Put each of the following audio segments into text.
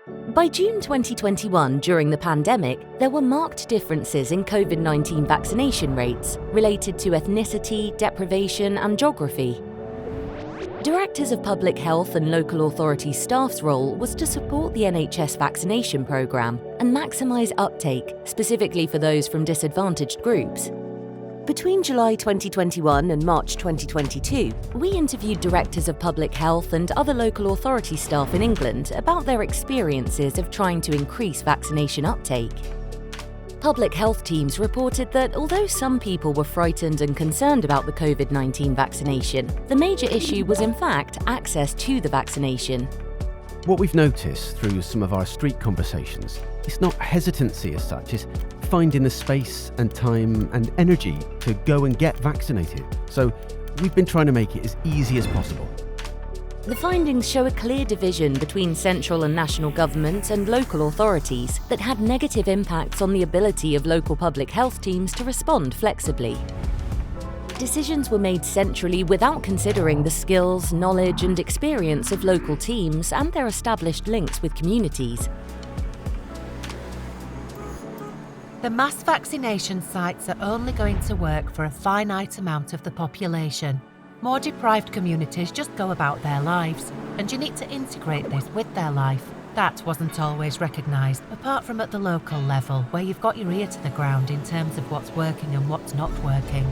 By June 2021, during the pandemic, there were marked differences in COVID-19 vaccination rates related to ethnicity, deprivation, and geography. Directors of Public Health and local authority staff's role was to support the NHS vaccination programme and maximise uptake, specifically for those from disadvantaged groups. Between July 2021 and March 2022, we interviewed directors of public health and other local authority staff in England about their experiences of trying to increase vaccination uptake. Public health teams reported that although some people were frightened and concerned about the COVID-19 vaccination, the major issue was in fact access to the vaccination. What we've noticed through some of our street conversations is not hesitancy as such, it's finding the space and time and energy to go and get vaccinated. So we've been trying to make it as easy as possible. The findings show a clear division between central and national government and local authorities that had negative impacts on the ability of local public health teams to respond flexibly. Decisions were made centrally without considering the skills, knowledge and experience of local teams and their established links with communities. The mass vaccination sites are only going to work for a finite amount of the population. More deprived communities just go about their lives, and you need to integrate this with their life. That wasn't always recognised, apart from at the local level, where you've got your ear to the ground in terms of what's working and what's not working.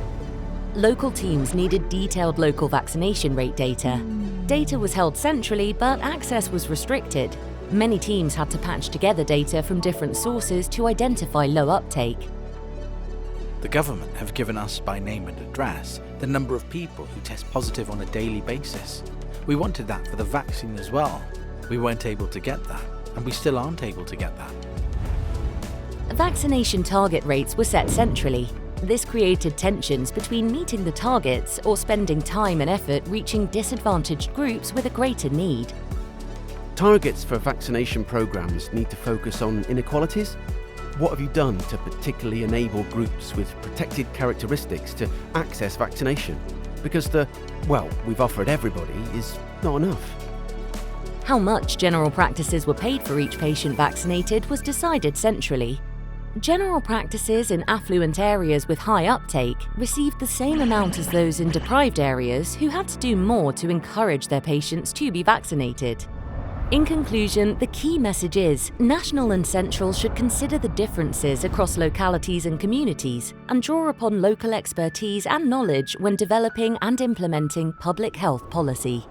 Local teams needed detailed local vaccination rate data. Data was held centrally, but access was restricted. Many teams had to patch together data from different sources to identify low uptake. The government have given us by name and address the number of people who test positive on a daily basis. We wanted that for the vaccine as well. We weren't able to get that, and we still aren't able to get that. Vaccination target rates were set centrally. This created tensions between meeting the targets or spending time and effort reaching disadvantaged groups with a greater need. Targets for vaccination programs need to focus on inequalities. What have you done to particularly enable groups with protected characteristics to access vaccination? Because we've offered everybody is not enough. How much general practices were paid for each patient vaccinated was decided centrally. General practices in affluent areas with high uptake received the same amount as those in deprived areas who had to do more to encourage their patients to be vaccinated. In conclusion, the key message is national and central should consider the differences across localities and communities and draw upon local expertise and knowledge when developing and implementing public health policy.